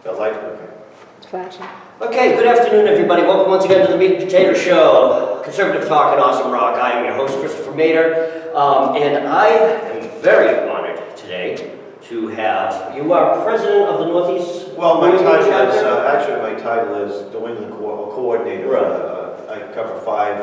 The light, okay. It's flashing. Okay, good afternoon, everybody. Welcome once again to the Meat and Potato Show. Conservative Talk and Awesome Rock. I am your host, Christopher Maider, and I am very honored today to have you are president of the Northeast. Well, my New England title is, chapter? actually my title is New England coordinator. Right. I cover 5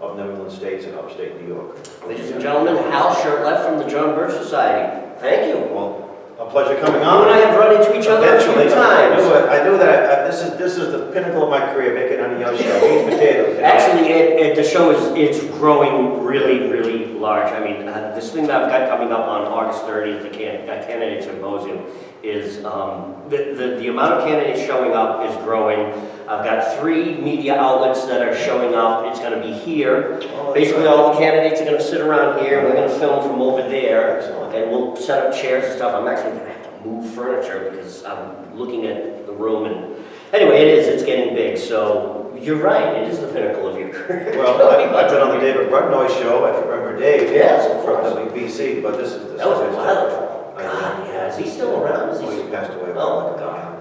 of New England states and upstate New York. Ladies and gentlemen, Hal Shurteff from the John Birch Society. Thank you. Well, a pleasure coming You on. and I have run into each other a few Eventually, times. I knew that this is the pinnacle of my career, making it on a young show. Meat and potatoes. Actually, the show it's growing really, really large. I mean, this thing that I've got coming up on August 30th, the candidate symposium, is the amount of candidates showing up is growing. I've got 3 media outlets that are showing up. It's going to be here. Basically, all the candidates are going to sit around here. We're going to film from over there, and we'll set up chairs and stuff. I'm actually going to have to move furniture because I'm looking at the room. And anyway, it's getting big. So you're right. It is the pinnacle of your career. Well, I've been on the David Brutnoy show. I remember Dave. Yes, of from course. WBC, but this is That was a while ago. God, yeah. Is he still around? Is he He passed away. Oh, my God.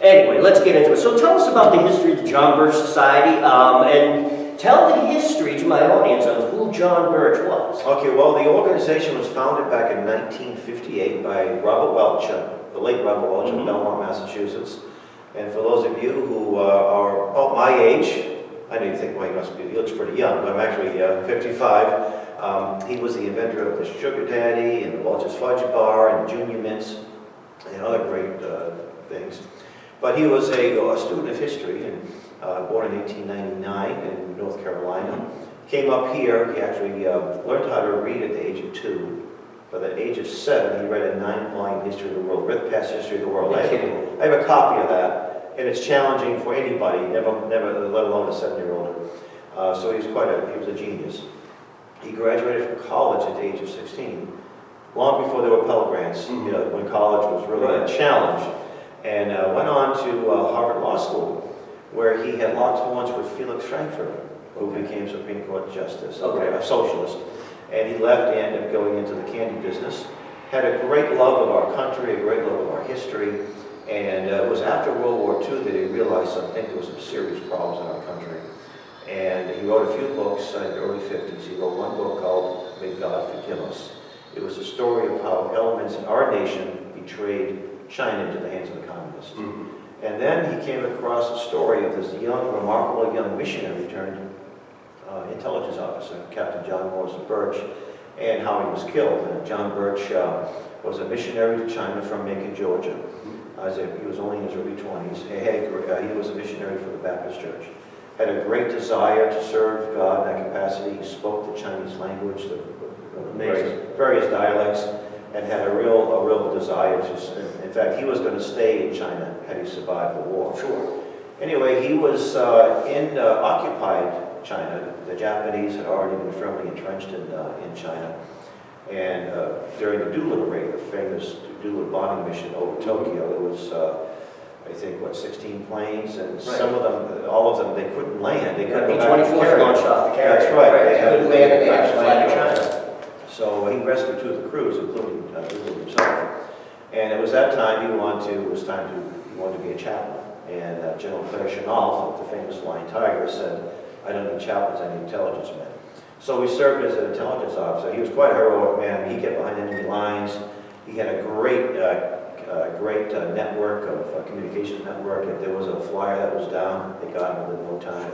Anyway, let's get into it. So tell us about the history of the John Birch Society, and tell the history to my audience of who John Birch was. Okay, well, the organization was founded back in 1958 by Robert Welch, the late Robert Welch in Belmont, Massachusetts. And for those of you who are about my age, I know you think, well, he looks pretty young, but I'm actually 55. He was the inventor of the Sugar Daddy and the Welch's Fudge Bar and Junior Mints and other great things. But he was a student of history, and born in 1899 in North Carolina. Came up here, he actually learned how to read at the age of 2. By the age of 7, he read a 9-volume history of the world, read past history of the world. I have a copy of that, and it's challenging for anybody, never, let alone a 7-year-old. So he was a genius. He graduated from college at the age of 16, long before there were Pell Grants, when college was really a challenge. And went on to Harvard Law School, where he had locked horns with Felix Frankfurter, who became Supreme Court Justice, a socialist. And he left and ended up going into the candy business. Had a great love of our country, a great love of our history. And it was after World War II that he realized something. There were some serious problems in our country. And he wrote a few books in the early 50s. He wrote one book called May God Forgive Us. It was a story of how elements in our nation betrayed China into the hands of the communists. And then he came across a story of this young, remarkable young missionary turned intelligence officer, Captain John Birch, and how he was killed. And John Birch was a missionary to China from Macon, Georgia. He was only in his early 20s. He was a missionary for the Baptist Church. Had a great desire to serve God in that capacity. He spoke the Chinese language, the various dialects, and had a real desire to. In fact, he was going to stay in China had he survived the war. Sure. Anyway, he was in occupied China. The Japanese had already been firmly entrenched in China, and during the Doolittle raid, the famous Doolittle bombing mission over Tokyo, there was I think 16 planes, and some of them, all of them, they couldn't land. They couldn't B-24 launched off the carrier. That's right. They couldn't land and they had to fly to China. So he rescued 2 of the crews, including Doolittle himself. And it was that time he wanted to be a chaplain. And General Claire Chennault, the famous Flying Tiger, said, "I don't need chaplains, I need intelligence men." So he served as an intelligence officer. He was quite a heroic man. He kept behind enemy lines. He had a great network of communications network. If there was a flyer that was down, they got him within no time.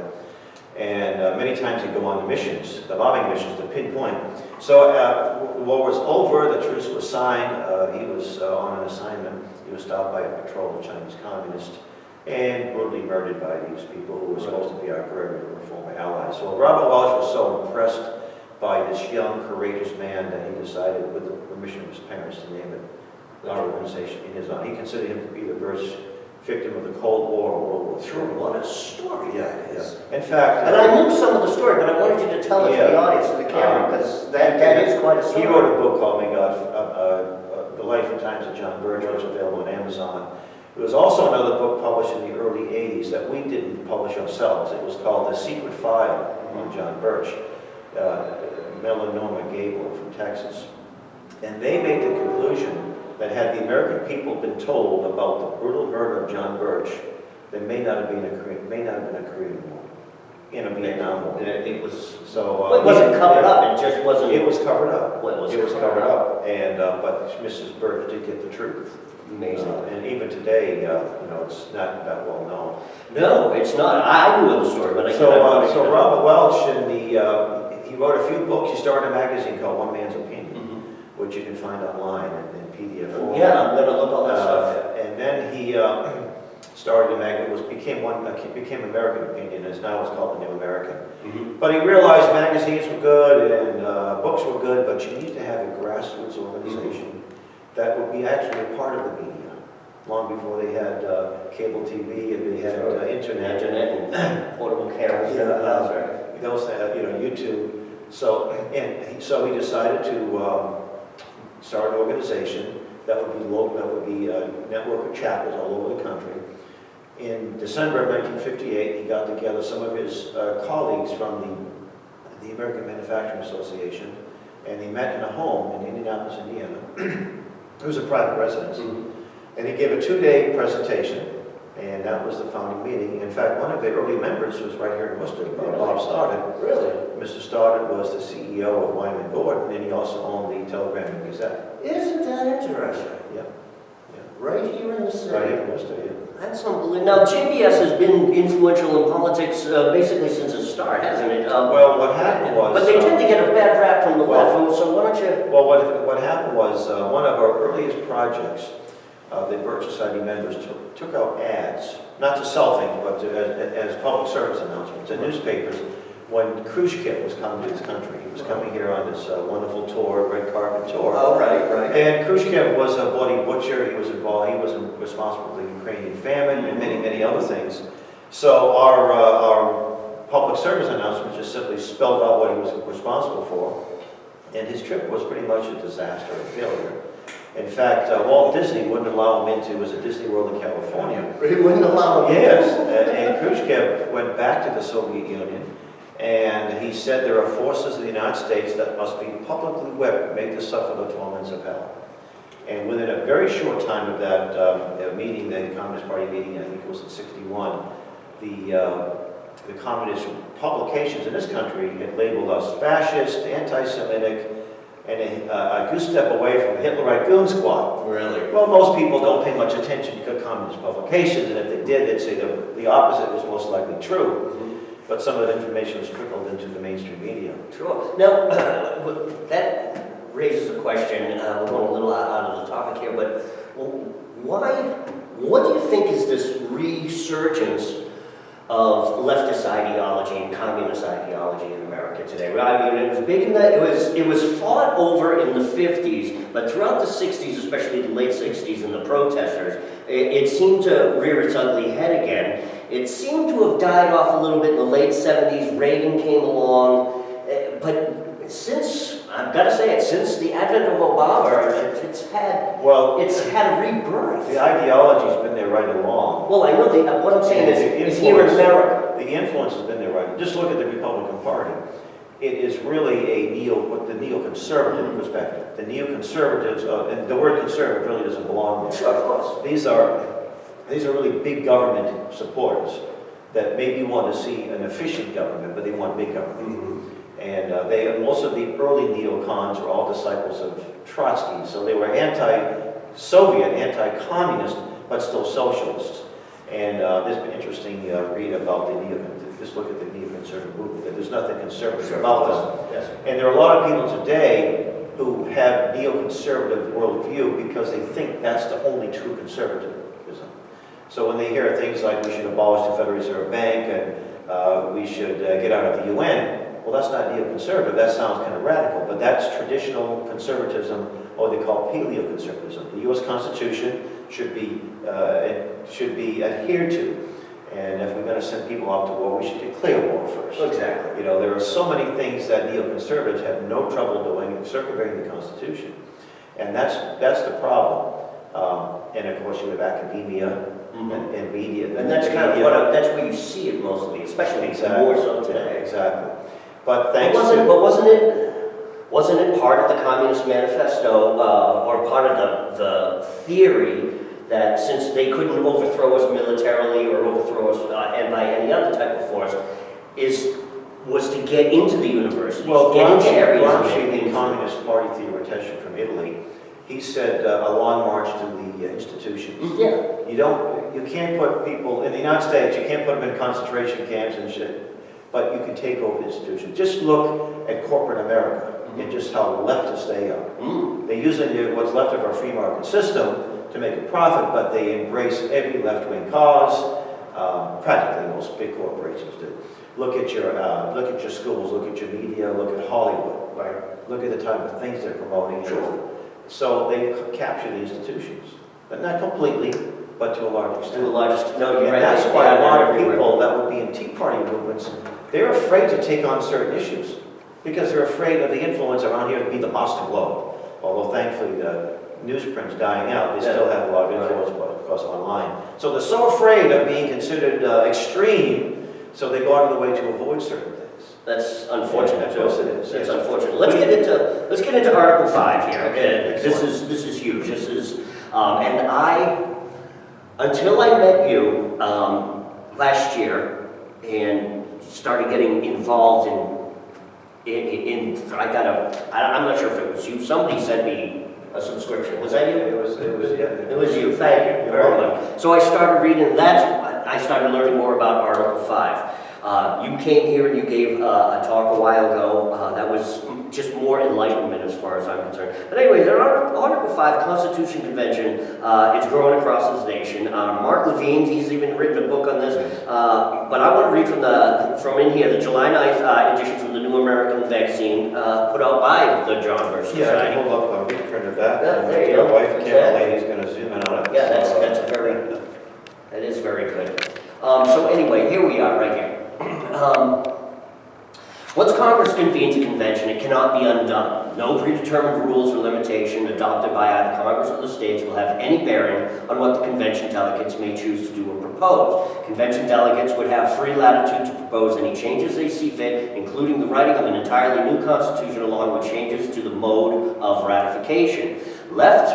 And many times he'd go on the missions, the bombing missions, to pinpoint. So the war was over, the truce was signed, he was on an assignment. He was stopped by a patrol of Chinese communists and brutally murdered by these people who were supposed to be our great former allies. So Robert Welch was so impressed by this young, courageous man that he decided, with the permission of his parents, to name it our organization in his honor. He considered him to be the first victim of the Cold War or World War III. Sure, what a story that is. In fact, and I knew some of the story, but I wanted you to tell it to the audience of the camera, because that is quite a story. He wrote a book called May God, The Life and Times of John Birch, which is available on Amazon. There was also another book published in the early 80s that we didn't publish ourselves. It was called The Secret File on John Birch. Mel and Norma Gable from Texas. And they made the conclusion that had the American people been told about the brutal murder of John Birch, there may not have been a Korean War in a Vietnam War. It was. So Well, it wasn't covered up. It just wasn't. It was covered up. Well, it was covered up, and but Mrs. Birch did get the truth. Amazing. And even today, it's not that well known. No, it's not. I knew the story, but I So, so Robert Welch, he wrote a few books. He started a magazine called One Man's Opinion, which you can find online in PDF form. Yeah, I'm going to look all that stuff. And then he started a magazine. Became American Opinion, as now it's called the New American. But he realized magazines were good and books were good, but you need to have a grassroots organization that would be actually a part of the media, long before they had cable TV and they had internet and portable cameras. Those YouTube. So he decided to start an organization that would be local, that would be a network of chapters all over the country. In December of 1958, he got together some of his colleagues from the American Manufacturing Association, and he met in a home in Indianapolis, Indiana. It was a private residence. And he gave a 2-day presentation, and that was the founding meeting. In fact, one of the early members was right here in Worcester, Bob Stoddard. Really? Mr. Stoddard was the CEO of Wyman Gordon, and he also owned the Telegram and Gazette. Isn't that interesting? Yeah. Right here in the city. Right here in Worcester, yeah. That's unbelievable. Now, JBS has been influential in politics basically since its start, hasn't it? Well, what happened was... But they tend to get a bad rap from the left, so why don't you... Well, what happened was one of our earliest projects, the Birch Society members took out ads, not to sell things, but as public service announcements in newspapers when Khrushchev was coming to this country. He was coming here on this wonderful tour, red carpet tour. Oh, right. And Khrushchev was a bloody butcher. He was involved. He was responsible for the Ukrainian famine and many other things. So our public service announcements just simply spelled out what he was responsible for. And his trip was pretty much a disaster, a failure. In fact, Walt Disney wouldn't allow him into, it was a Disney World in California. He wouldn't allow him? Yes, and Khrushchev went back to the Soviet Union, and he said there are forces in the United States that must be publicly whipped, made to suffer the torments of hell. And within a very short time of that meeting, the Communist Party meeting, I think it was in '61, the communist publications in this country had labeled us fascist, anti-Semitic, and a good step away from the Hitlerite goon squad. Really? Well, most people don't pay much attention to communist publications, and if they did, they'd say the opposite was most likely true. But some of that information was trickled into the mainstream media. Sure. Now, that raises a question. We're going a little out of the topic here, but what do you think is this resurgence of leftist ideology and communist ideology in America today? I mean, it was big in it was fought over in the 50s, but throughout the 60s, especially the late 60s and the protesters, it seemed to rear its ugly head again. It seemed to have died off a little bit in the late 70s. Reagan came along, but since, I've got to say it, since the advent of Obama, it's had a rebirth. The ideology's been there right along. Well, I know what I'm saying is here in America. The influence has been there right. Just look at the Republican Party. It is really the neoconservative perspective. The neoconservatives, and the word conservative really doesn't belong there. Sure, of course. These are really big government supporters that maybe want to see an efficient government, but they want big government. And most of the early neocons were all disciples of Trotsky, so they were anti-Soviet, anti-communist, but still socialists. And there's been interesting read about just look at the neoconservative movement, that there's nothing conservative about them. Yes. And there are a lot of people today who have neoconservative worldview because they think that's the only true conservatism. So when they hear things like we should abolish the Federal Reserve Bank and we should get out of the UN, well, that's not neoconservative. That sounds kind of radical, but that's traditional conservatism, or they call paleoconservatism. The U.S. Constitution should be adhered to. And if we're going to send people off to war, we should declare war first. Exactly. There are so many things that neoconservatives have no trouble doing in circumventing the Constitution. And that's the problem. And of course, you have academia and media. And that's kind of that's where you see it mostly, especially more so today. Exactly. But wasn't it part of the Communist Manifesto, or part of the theory that since they couldn't overthrow us militarily or overthrow us and by any other type of force, was to get into the universities, Well, get into areas of Gramsci, the Communist Party theoretician from Italy, he said a long march to the institutions. Yeah. You can't put people, in the United States, you can't put them in concentration camps and shit, but you can take over the institutions. Just look at corporate America and just how leftist they are. They're using what's left of our free market system to make a profit, but they embrace every left-wing cause. Practically most big corporations do. Look at your schools, look at your media, look at Hollywood, right? Look at the type of things they're promoting. Sure. So they capture the institutions, but not completely, but to a large extent. To a large extent. No, you're right. That's why a lot of people that would be in Tea Party movements, they're afraid to take on certain issues because they're afraid of the influence around here to be the Boston Globe. Although thankfully the newsprint's dying out, they still have a lot of influence, of course, online. So they're so afraid of being considered extreme, so they go out of the way to avoid certain things. That's unfortunate. Of course it is. That's unfortunate. Let's get into Article 5 here. Okay. This is huge. This is and until I met you last year and started getting involved I'm not sure if it was you. Somebody sent me a subscription. Was that you? It was It was you. Thank you very much. So I started reading. I started learning more about Article 5. You came here and you gave a talk a while ago that was just more enlightenment as far as I'm concerned. But anyway, the Article 5 Constitution Convention, it's growing across this nation. Mark Levine, he's even written a book on this. But I want to read from in here, the July 9th edition from the New American Vaccine, put out by the John Birch Society. Yeah, I can hold up a reprint of that. Yeah, there you Your go. wife, camera lady's going to zoom in on it. Yeah, that is very good. So anyway, here we are, right here. Once Congress convenes a convention, it cannot be undone. No predetermined rules or limitation adopted by either Congress or the states will have any bearing on what the convention delegates may choose to do or propose. Convention delegates would have free latitude to propose any changes they see fit, including the writing of an entirely new constitution along with changes to the mode of ratification. The left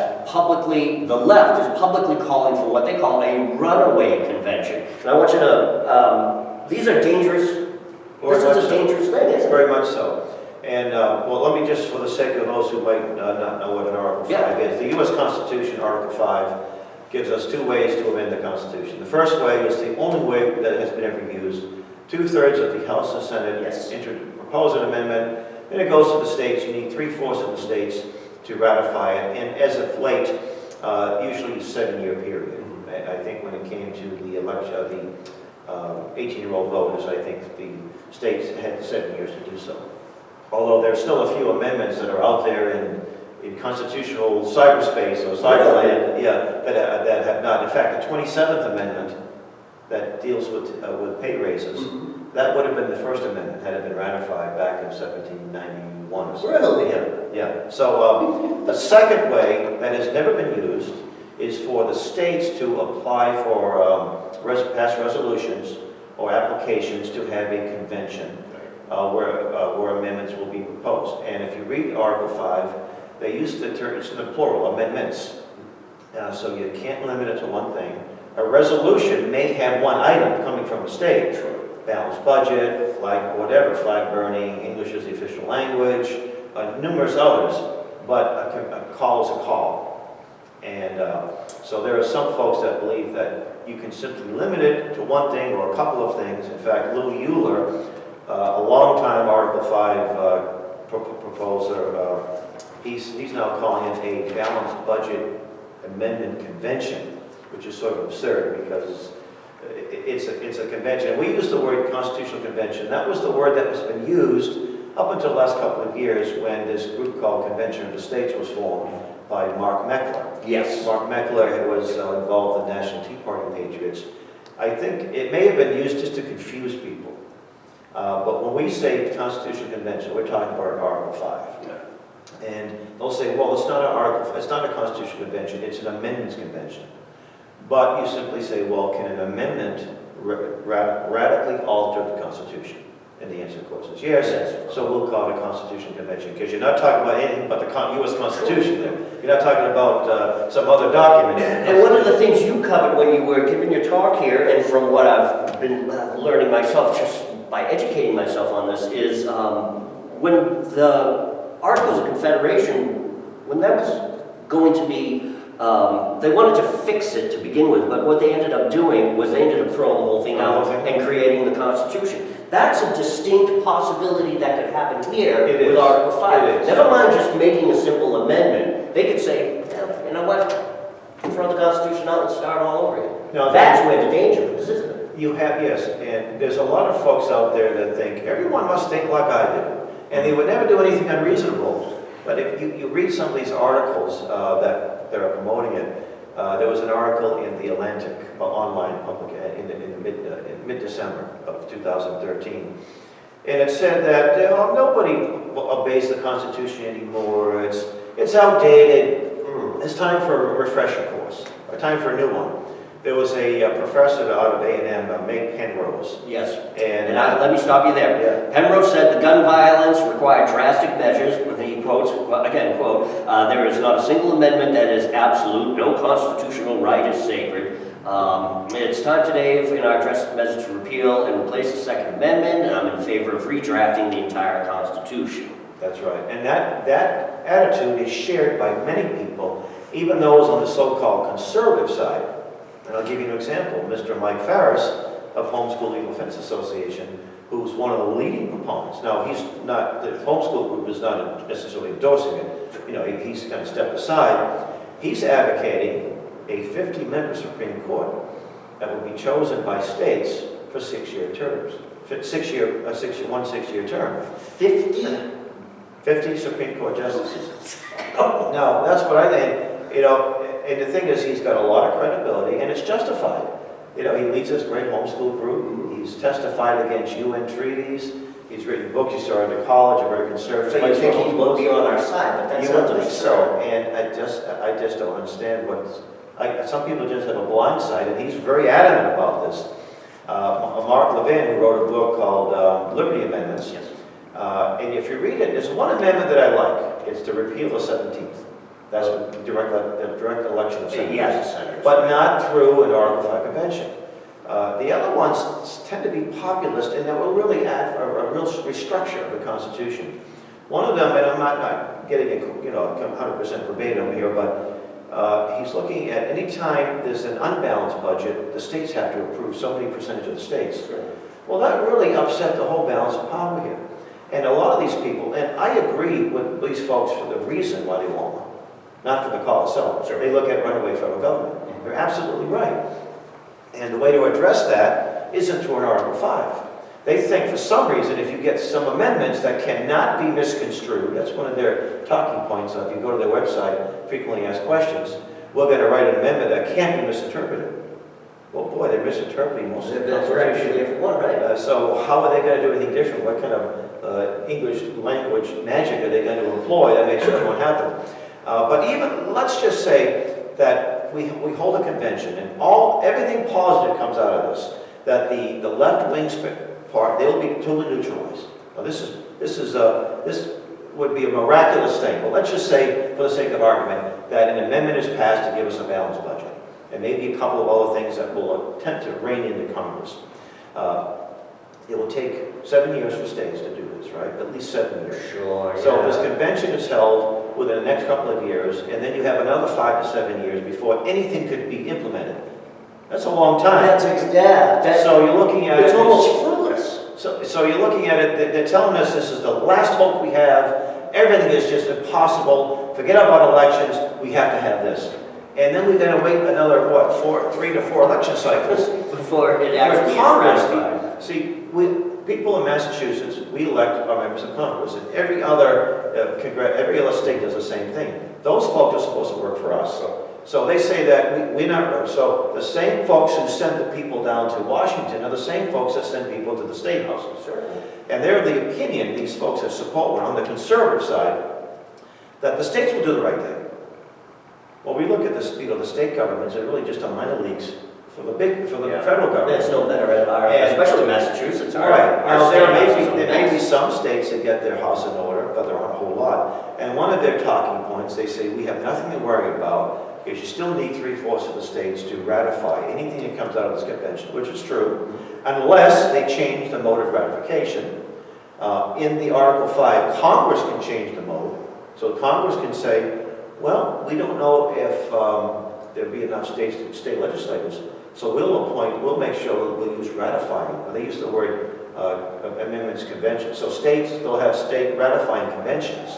is publicly calling for what they call a runaway convention. And I want you to, these are dangerous. This is a dangerous thing, isn't it? Very much so. And, well, let me just, for the sake of those who might not know what an Article 5 is, the U.S. Constitution, Article 5, gives us two ways to amend the Constitution. The first way is the only way that has been ever used. 2/3 of the House and Senate propose an amendment, and it goes to the states. You need 3/4 of the states to ratify it, and as of late, usually a 7-year period. I think when it came to the election, the 18-year-old voters, I think the states had 7 years to do so. Although there's still a few amendments that are out there in constitutional cyberspace or cyberland, that have not. In fact, the 27th Amendment that deals with pay raises, that would have been the first amendment had it been ratified back in 1791 or something. Really? Yeah. So the second way that has never been used is for the states to apply for pass resolutions or applications to have a convention where amendments will be proposed. And if you read Article 5, they use the term, it's in the plural, amendments. So you can't limit it to one thing. A resolution may have one item coming from a state, balanced budget, flag, whatever, flag burning, English is the official language, numerous others, but a call is a call. And so there are some folks that believe that you can simply limit it to one thing or a couple of things. In fact, Lou Euler, a long-time Article 5 proposer, he's now calling it a balanced budget amendment convention, which is sort of absurd because it's a convention. And we use the word constitutional convention. That was the word that has been used up until the last couple of years when this group called Convention of the States was formed by Mark Meckler. Yes. Mark Meckler was involved in the National Tea Party Patriots. I think it may have been used just to confuse people. But when we say Constitutional Convention, we're talking about Article 5. Yeah. And they'll say, well, it's not an article, it's not a Constitutional Convention, it's an amendments convention. But you simply say, well, can an amendment radically alter the Constitution? And the answer, of course, is yes. So we'll call it a Constitution Convention, because you're not talking about anything but the U.S. Constitution there. You're not talking about some other document. And one of the things you covered when you were giving your talk here, and from what I've been learning myself just by educating myself on this, is when the Articles of Confederation, when that was going to be, they wanted to fix it to begin with, but what they ended up doing was they ended up throwing the whole thing out and creating the Constitution. That's a distinct possibility that could happen here with Article 5. Never mind just making a simple amendment. They could say, you know what, throw the Constitution out and start all over again. No, that's where the danger is, isn't it? You have, yes, and there's a lot of folks out there that think, everyone must think like I do, and they would never do anything unreasonable. But if you read some of these articles that are promoting it, there was an article in the Atlantic online public in mid-December of 2013, and it said that nobody obeys the Constitution anymore. It's outdated. It's time for a refresher course, or time for a new one. There was a professor out of A&M, Meg Penrose. Yes. And let me stop you there. Yeah. Penrose said the gun violence required drastic measures. He quotes, again, quote, there is not a single amendment that is absolute. No constitutional right is sacred. It's time today in our address message to repeal and replace the Second Amendment, and I'm in favor of redrafting the entire Constitution. That's right. And that attitude is shared by many people, even those on the so-called conservative side. And I'll give you an example. Mr. Mike Farris of Homeschool Legal Defense Association, who's one of the leading proponents. Now, he's not, the homeschool group is not necessarily endorsing it. You know, he's kind of stepped aside. He's advocating a 50-member Supreme Court that will be chosen by states for 6-year terms. 6-year term. 50 Supreme Court justices. Now, that's what I think, you know, and the thing is, he's got a lot of credibility, and it's justified. You know, he leads this great homeschool group. He's testified against UN treaties. He's written books. He started a college, a very conservative. So you think he will be on our side, but that's not think so. And I just don't understand some people just have a blind side, and he's very adamant about this. Mark Levin, who wrote a book called Liberty Amendments. Yes. And if you read it, there's one amendment that I like. It's to repeal the 17th. That's the direct election of senators. Yes, but not through an Article 5 convention. The other ones tend to be populist, and that will really add a real restructure of the Constitution. One of them, and I'm not getting it, 100% verbatim here, but he's looking at any time there's an unbalanced budget, the states have to approve so many percentage of the states. Sure. Well, that really upset the whole balance of power here. And a lot of these people, and I agree with these folks for the reason why they want one. Not for the call itself. Sure. They look at runaway federal government. They're absolutely right. And the way to address that isn't through an Article 5. They think for some reason if you get some amendments that cannot be misconstrued, that's one of their talking points. If you go to their website, frequently asked questions, we're going to write an amendment that can't be misinterpreted. Well, boy, they're misinterpreting most of the Constitution. Right. So how are they going to do anything different? What kind of English language magic are they going to employ that makes sure it won't happen? But even, let's just say that we hold a convention and everything positive comes out of this, that the left wing part, they'll be totally neutralized. Now this would be a miraculous thing. But let's just say, for the sake of argument, that an amendment is passed to give us a balanced budget. And maybe a couple of other things that will attempt to rein into Congress. It will take 7 years for states to do this, right? At least 7 years. Sure. So this convention is held within the next couple of years, and then you have another 5 to 7 years before anything could be implemented. That's a long time. So you're looking at it's almost fruitless. So you're looking at it. They're telling us this is the last hope we have. Everything is just impossible. Forget about elections. We have to have this. And then we're going to wait another, 3 to 4 election cycles before it actually gets ratified. See, people in Massachusetts, we elect our members of Congress, and every other state does the same thing. Those folks are supposed to work for us. So they say that we're not. So the same folks who send the people down to Washington are the same folks that send people to the state houses. And they're of the opinion, these folks that support one on the conservative side, that the states will do the right thing. Well, we look at this, the state governments are really just a minor leagues for the Yeah. federal government. It's no better at our, And- especially Massachusetts. Right. Now, state house is a there may be mess. some states that get their house in order, but there aren't a whole lot. And one of their talking points, they say, we have nothing to worry about, because you still need 3/4 of the states to ratify anything that comes out of this convention, which is true, unless they change the mode of ratification. In the Article 5, Congress can change the mode. So Congress can say, well, we don't know if there'll be enough state legislators, so we'll make sure that we'll use ratifying. They use the word amendments convention. So states, they'll have state ratifying conventions.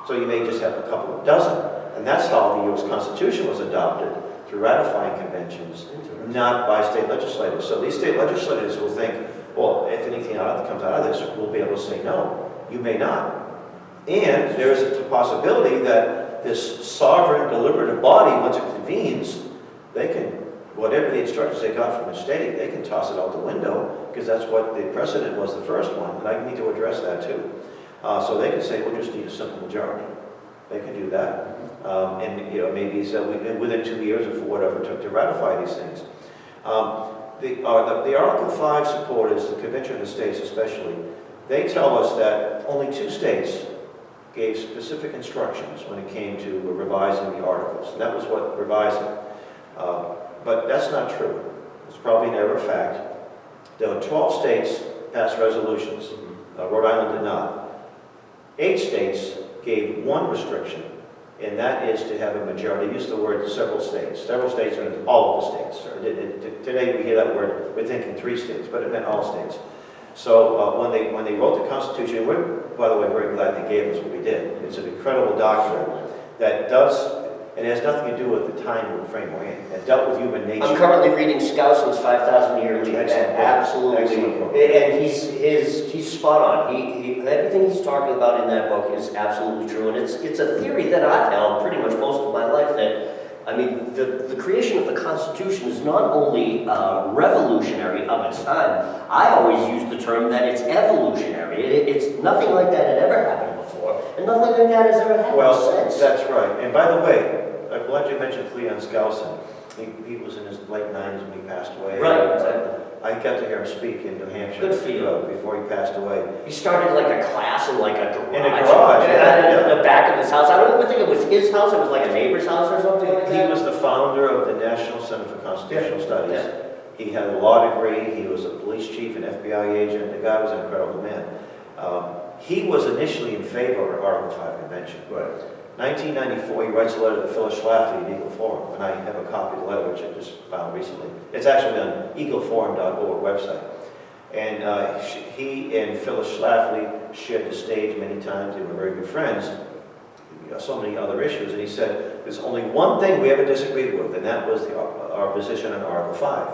So you may just have a couple of dozen. And that's how the U.S. Constitution was adopted, through ratifying conventions, not by state legislators. So these state legislators will think, well, if anything comes out of this, we'll be able to say no. You may not. And there is a possibility that this sovereign deliberative body, once it convenes, they can, whatever the instructions they got from the state, they can toss it out the window, because that's what the precedent was, the first one, and I need to address that too. So they can say, we'll just need a simple majority. They can do that. And maybe so within 2 years or for whatever it took to ratify these things. The Article 5 supporters, the Convention of the States especially, they tell us that only 2 states gave specific instructions when it came to revising the articles. And that was what revising. But that's not true. It's probably never a fact. There were 12 states passed resolutions. Rhode Island did not. 8 states gave one restriction, and that is to have a majority. They use the word several states. Several states are all of the states. Today we hear that word, we're thinking 3 states, but it meant all states. So when they wrote the Constitution, we're, by the way, very glad they gave us what we did. It's an incredible document that does, and it has nothing to do with the time frame we're in. It dealt with human nature. I'm currently reading Skousen's 5,000 Year Leap. Excellent. Absolutely. Excellent. And he's spot on. Everything he's talking about in that book is absolutely true. And it's a theory that I've held pretty much most of my life, that I mean, the creation of the Constitution is not only revolutionary of its time. I always use the term that it's evolutionary. It's nothing like that had ever happened before, and nothing like that has ever happened since. That's right. And by the way, I'm glad you mentioned Cleon Skousen. He was in his late 90s when he passed away. Right, exactly. I got to hear him speak in New Hampshire. Good for you. Before he passed away. He started like a class in like a garage. In a garage, yeah. In the back of his house. I don't even think it was his house. It was like a neighbor's house or something like that. He was the founder of the National Center for Constitutional Studies. Yeah. He had a law degree. He was a police chief, an FBI agent. The guy was an incredible man. He was initially in favor of Article 5 Convention. Right. 1994, he writes a letter to Phyllis Schlafly at Eagle Forum, and I have a copy of the letter which I just found recently. It's actually on eagleforum.org website. And he and Phyllis Schlafly shared the stage many times. They were very good friends. So many other issues, and he said, there's only one thing we ever disagreed with, and that was our position on Article 5.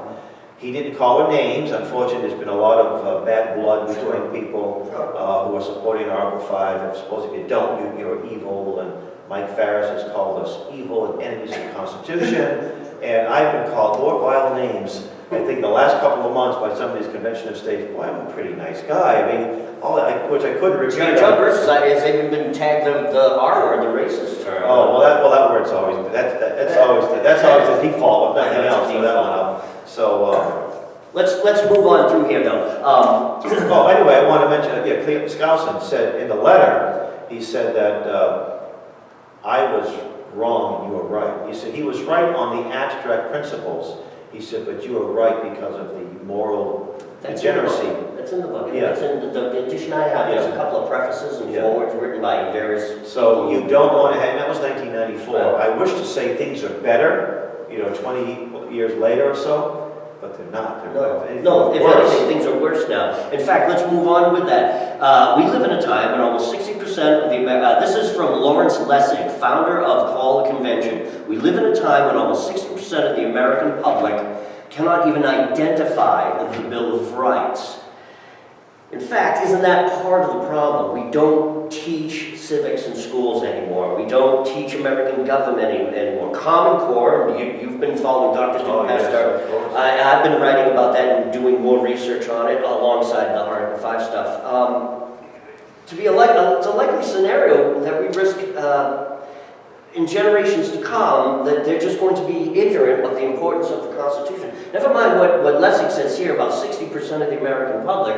He didn't call her names. Unfortunately, there's been a lot of bad blood between people who are supporting Article 5. And suppose if you don't, you're evil. And Mike Farris has called us evil and enemies of the Constitution. And I've been called more vile names, I think, the last couple of months by some of these convention of states. Boy, I'm a pretty nice guy. I mean, which I couldn't repeat. John Birch Society has even been tagged the R word, the racist term. Oh, well, that word's always, that's always the default, if nothing else, so that one up. So, let's move on through here, though. Anyway, I want to mention, Cleon Skousen said in the letter, he said that I was wrong and you were right. He said he was right on the abstract principles. He said, but you were right because of the moral degeneracy. That's in the book. Yeah. That's in the edition I have. There's a couple of prefaces and forwards written by various So people. you don't want to have, and that was 1994. Right. I wish to say things are better, 20 years later or so, but they're not. They're No, if worse. anything, things are worse now. In fact, let's move on with that. We live in a time when almost 60% of the this is from Lawrence Lessig, founder of Call the Convention. We live in a time when almost 60% of the American public cannot even identify the Bill of Rights. In fact, isn't that part of the problem? We don't teach civics in schools anymore. We don't teach American government anymore. Common Core, you've been following Dr. DePester. I've been writing about that and doing more research on it alongside the Article 5 stuff. It's a likely scenario that we risk in generations to come, that they're just going to be ignorant of the importance of the Constitution. Never mind what Lessig says here about 60% of the American public,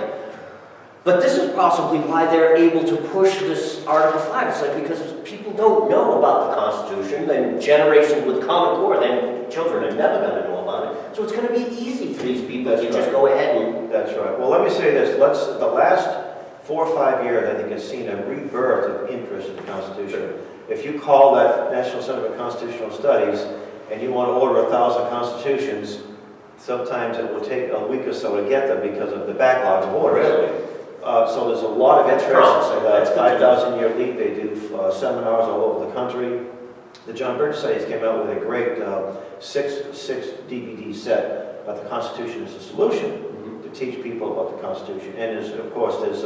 but this is possibly why they're able to push this Article 5. It's like because people don't know about the Constitution, then generations with Common Core, then children are never going to know about it. So it's going to be easy for these people to just go ahead and... That's right. Well, let me say this. The last 4 or 5 years, I think, has seen a rebirth of interest in the Constitution. If you call that National Center for Constitutional Studies and you want to order 1,000 constitutions, sometimes it will take a week or so to get them because of the backlog of orders. Really? So there's a lot of interest. That's 5,000-year leap. They do seminars all over the country. The John Birch Society came out with a great six DVD set about the Constitution as a solution to teach people about the Constitution. And of course, there's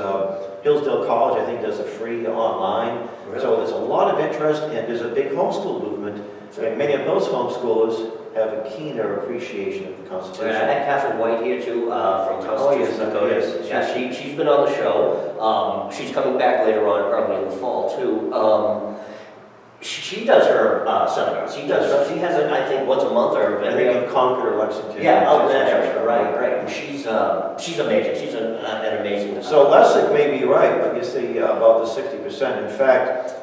Hillsdale College, I think, does a free online. Really? So there's a lot of interest, and there's a big homeschool movement. And many of those homeschoolers have a keener appreciation of the Constitution. I had Catherine White here too from Constitution Code. Yes. Yeah, she's been on the show. She's coming back later on, probably in the fall too. She does her seminars. She has it, I think, once a month or I think in Concord or Lexington. Yeah, out in that area, right. And she's amazing. She's an amazing. So Lessig may be right, but you see about the 60%. In fact,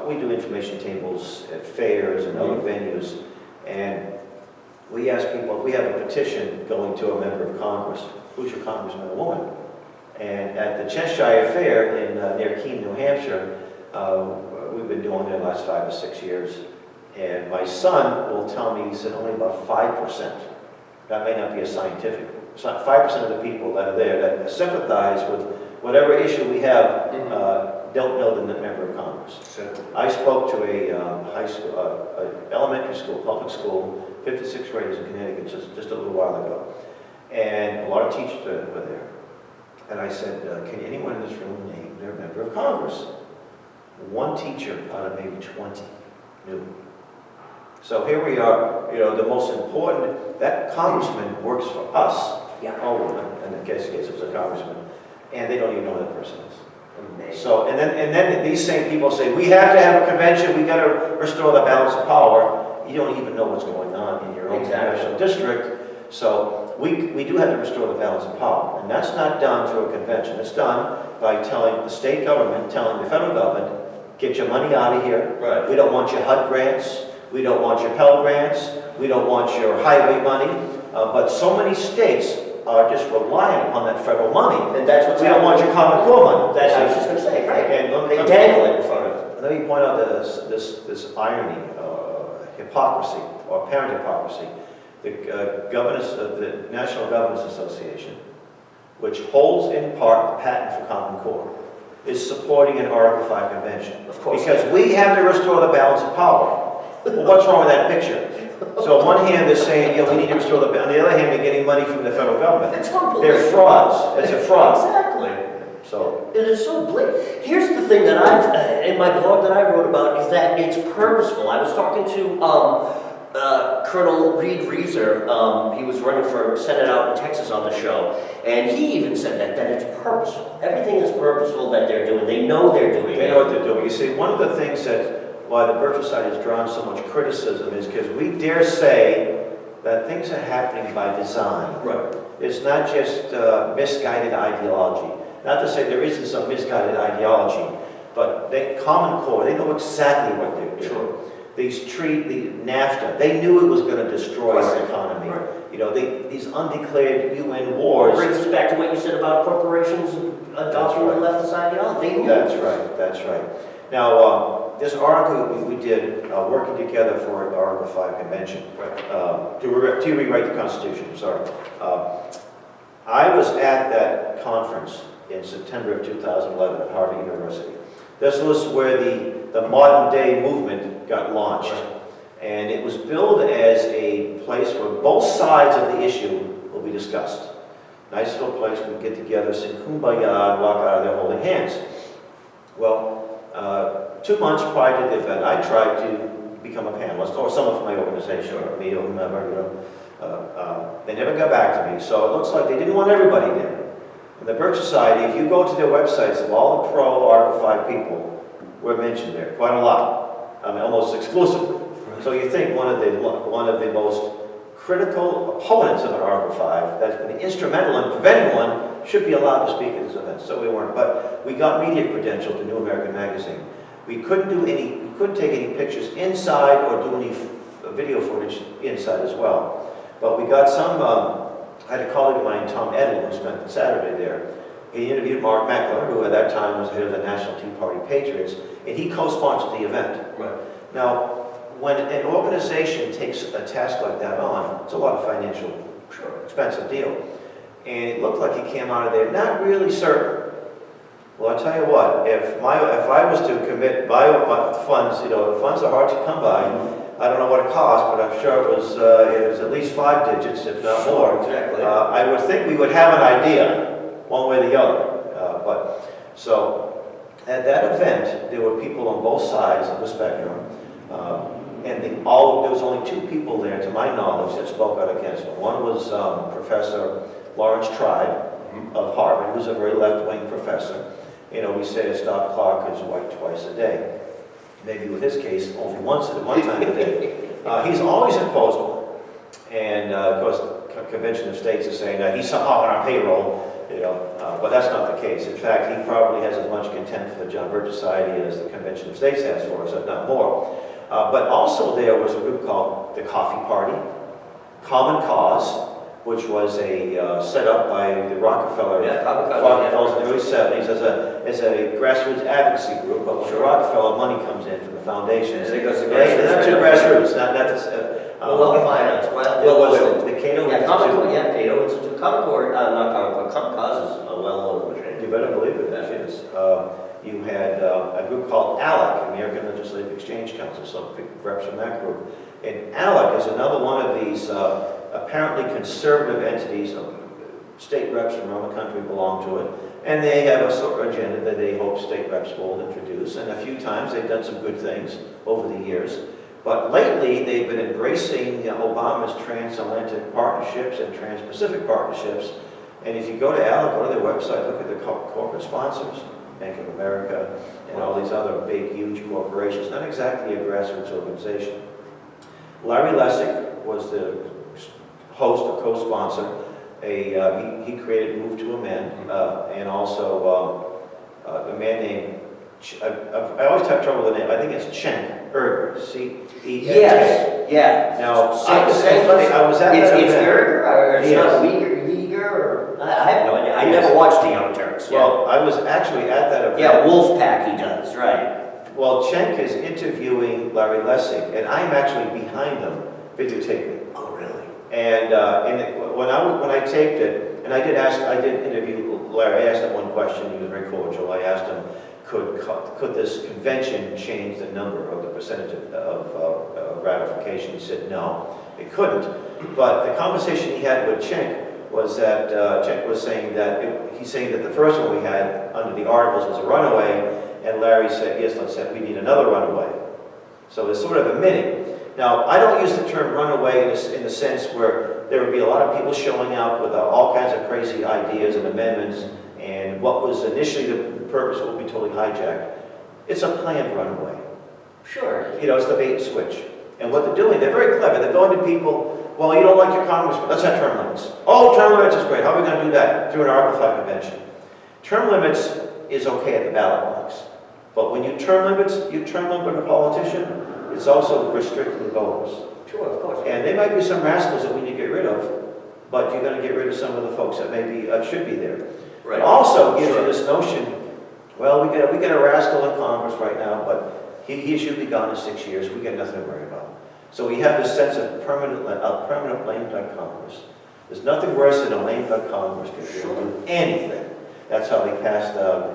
we do information tables at fairs and other venues, and we ask people if we have a petition going to a member of Congress, who's your congressman or woman? And at the Cheshire Fair in near Keene, New Hampshire, we've been doing it the last 5 or 6 years, and my son will tell me, he said, only about 5%. That may not be a scientific. It's not 5% of the people that are there that sympathize with whatever issue we have, don't know the member of Congress. I spoke to a high school, elementary school, public school, 56 graders in Connecticut just a little while ago, and a lot of teachers were there. And I said, can anyone in this room name their member of Congress? One teacher out of maybe 20 knew. So here we are, the most important, that congressman works for us. Yeah. Oh, in the case it was a congressman, and they don't even know who that person is. Amazing. So, and then these same people say, we have to have a convention, we got to restore the balance of power. You don't even know what's going on in your own congressional district. So we do have to restore the balance of power. And that's not done through a convention. It's done by telling the state government, telling the federal government, get your money out of here. Right. We don't want your HUD grants. We don't want your Pell grants. We don't want your highway money. But so many states are just relying upon that federal money. And that's what's we don't want your Common Core money. That's what I was just going to say, right? And they dangle it in front of it. Let me point out this irony, hypocrisy, or apparent hypocrisy. The National Governors Association, which holds in part the patent for Common Core, is supporting an Article 5 convention. Of course. Because we have to restore the balance of power. Well, what's wrong with that picture? So on one hand, they're saying, we need to restore the balance. On the other hand, they're getting money from the federal government. It's unbelievable. They're frauds. It's a fraud. Exactly. So it is so blatant. Here's the thing that in my blog that I wrote about, is that it's purposeful. I was talking to Colonel Reed Reeser. He was running for Senate out in Texas on the show, and he even said that it's purposeful. Everything is purposeful that they're doing. They know they're doing it. They know what they're doing. You see, one of the things that why the Birch Society has drawn so much criticism is because we dare say that things are happening by design. Right. It's not just misguided ideology. Not to say there isn't some misguided ideology, but Common Core, they know exactly what they're doing. Sure. The NAFTA, they knew it was going to destroy Right. the economy. Right. These undeclared UN wars. It brings us back to what you said about corporations adopting the leftist ideology. They knew. That's right, that's right. Now, this article we did, working together for an Article 5 convention, Right. to rewrite the Constitution, sorry. I was at that conference in September of 2011 at Harvard University. This was where the modern day movement got launched. Right. And it was billed as a place where both sides of the issue will be discussed. Nice little place we get together, sing kumbaya, and walk out of there holding hands. Well, 2 months prior to the event, I tried to become a panelist, or someone from my organization, or me, or whomever, they never got back to me. So it looks like they didn't want everybody there. And the Birch Society, if you go to their websites of all the pro Article 5 people, were mentioned there, quite a lot. I mean, almost exclusively. So you think one of the most critical opponents of an Article 5 that's been instrumental in preventing one should be allowed to speak at this event. So we weren't, but we got media credential to New American Magazine. We couldn't take any pictures inside or do any video footage inside as well. But we got some, I had a colleague of mine, Tom Edel, who spent the Saturday there. He interviewed Mark Meckler, who at that time was head of the National Tea Party Patriots, and he co-sponsored the event. Right. Now, when an organization takes a task like that on, it's a lot of financial, expensive deal. And it looked like he came out of there not really certain. Well, I'll tell you what, if I was to commit my funds, the funds are hard to come by. I don't know what it cost, but I'm sure it was at least 5 digits, if not more. Exactly. I would think we would have an idea, one way or the other. So at that event, there were people on both sides of the spectrum. And there was only 2 people there, to my knowledge, that spoke out against it. One was Professor Lawrence Tribe of Harvard, who's a very left-wing professor. We say a stop clock is white twice a day. Maybe with his case, only one time a day. He's always opposed one. And of course, the Convention of States is saying that he's somehow on our payroll, but that's not the case. In fact, he probably has as much contempt for the John Birch Society as the Convention of States has for us, if not more. But also there was a group called the Coffee Party, Common Cause, which was set up by the Rockefellers in the early 70s as a grassroots advocacy group. But when the Rockefeller money comes in from the foundations, it goes to not to grassroots, finance. The Cato. Cato Institute. Common Cause is a well-known machine. You better believe it, yes. You had a group called ALEC, American Legislative Exchange Council, some reps from that group. And ALEC is another one of these apparently conservative entities. State reps from around the country belong to it. And they have a sort of agenda that they hope state reps will introduce. And a few times they've done some good things over the years. But lately they've been embracing Obama's transatlantic partnerships and trans-Pacific partnerships. And if you go to ALEC, go to their website, look at the corporate sponsors. Bank of America, and all these other big, huge corporations, not exactly a grassroots organization. Larry Lessig was the host or co-sponsor. He created Move to Amend, and also a man named, I always have trouble with the name, I think it's Cenk Uygur, C-E-N-K. Yes, yeah. Now, I was at that event. It's Uygur, or it's not Uygur, or I have no idea. I never watched the Young Turks. Well, I was actually at that event. Yeah, Wolfpack he does, right. Well, Cenk is interviewing Larry Lessig, and I'm actually behind them videotaping. Oh, really? And when I taped it, and I did interview Larry. I asked him one question. He was very cordial. I asked him, could this convention change the number of the percentage of ratification? He said no, it couldn't. But the conversation he had with Cenk was that Cenk was saying that he's saying that the first one we had under the articles was a runaway, and Larry said, yes, let's say we need another runaway. So it's sort of admitting. Now, I don't use the term runaway in the sense where there would be a lot of people showing up with all kinds of crazy ideas and amendments, and what was initially the purpose will be totally hijacked. It's a planned runaway. Sure. It's the bait and switch. And what they're doing, they're very clever. They're going to people, well, you don't like your congressman, let's have term limits. Oh, term limits is great. How are we going to do that? Through an Article 5 convention. Term limits is okay at the ballot box. But when you term limit a politician, it's also restricting voters. Sure, of course. And there might be some rascals that we need to get rid of, but you're going to get rid of some of the folks that maybe should be there. Right. It also gives you this notion, well, we get a rascal in Congress right now, but he should be gone in 6 years. We got nothing to worry about. So we have this sense of permanent lame duck Congress. There's nothing worse than a lame duck Congress because they don't do anything. That's how they passed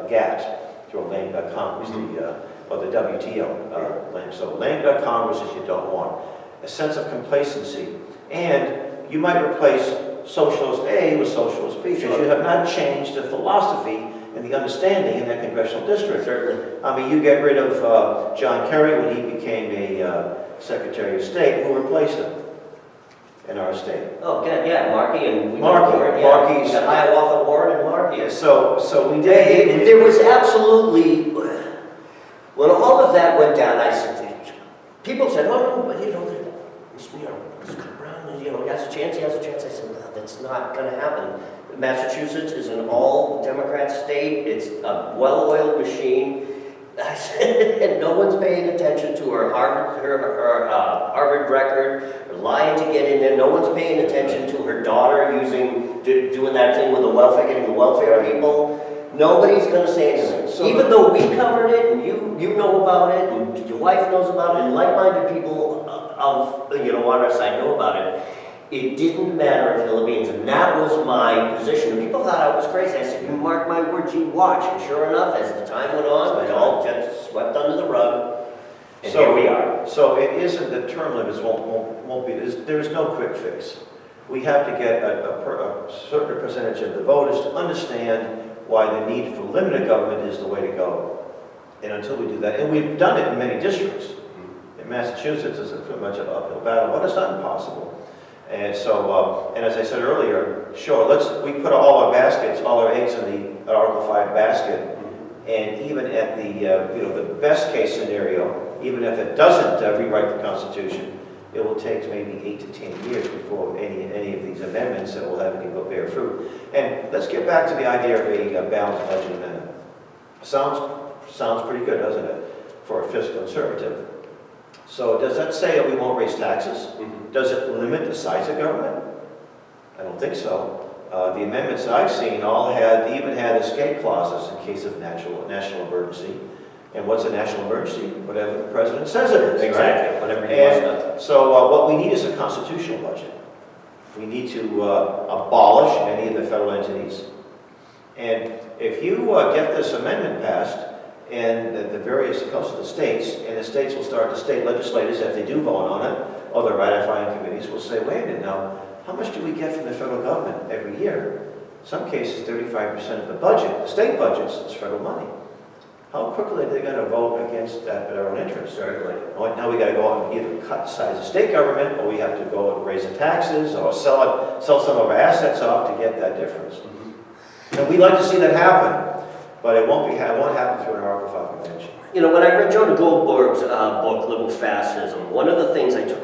GATT, through a lame duck Congress, or the WTO. So lame duck Congresses you don't want. A sense of complacency. And you might replace Socialist A with Socialist B because you have not changed the philosophy and the understanding in that congressional district. Certainly. I mean, you get rid of John Kerry when he became a Secretary of State. Who replaced him in our state? Oh, yeah, Markey and Markey's Hiawatha Ward and Markey. Yeah, so we did. There was absolutely, when all of that went down, I said, people said, oh, no, but Mr. Brown, he has a chance, he has a chance. I said, no, that's not going to happen. Massachusetts is an all-Democrat state. It's a well-oiled machine. I said, and no one's paying attention to her Harvard record, or lying to get in there. No one's paying attention to her daughter doing that thing with the welfare, getting the welfare people. Nobody's going to say anything. So even though we covered it, and you know about it, and your wife knows about it, and like-minded people on our side know about it, it didn't matter if Philippines, and that was my position. And people thought I was crazy. I said, you mark my words, you watch. And sure enough, as the time went on, it all just swept under the rug. And here we are. So it isn't that term limits won't be, there's no quick fix. We have to get a certain percentage of the voters to understand why the need for limited government is the way to go. And until we do that, and we've done it in many districts. In Massachusetts, it's pretty much an uphill battle, but it's not impossible. And so, and as I said earlier, sure, we put all our eggs in the Article 5 basket, and even at the best case scenario, even if it doesn't rewrite the Constitution, it will take maybe 8 to 10 years before any of these amendments that will have any bear fruit. And let's get back to the idea of a balanced budget amendment. Sounds pretty good, doesn't it, for a fiscal conservative? So does that say that we won't raise taxes? Does it limit the size of government? I don't think so. The amendments that I've seen even had escape clauses in case of national emergency. And what's a national emergency? Whatever the president says it is. Exactly. Right? Whatever he wants to. So what we need is a constitutional budget. We need to abolish many of the federal entities. And if you get this amendment passed, and it goes to the states, and the states will start, the state legislators, if they do vote on it, or the ratifying committees will say, wait a minute now, how much do we get from the federal government every year? In some cases, 35% of the budget, the state budgets, is federal money. How quickly are they going to vote against that their own interest? Certainly. Now we got to go out and either cut the size of state government, or we have to go and raise the taxes, or sell some of our assets off to get that difference. And we'd like to see that happen. But it won't happen through an Article 5 convention. When I read Jonah Goldberg's book, Liberal Fascism, one of the things I took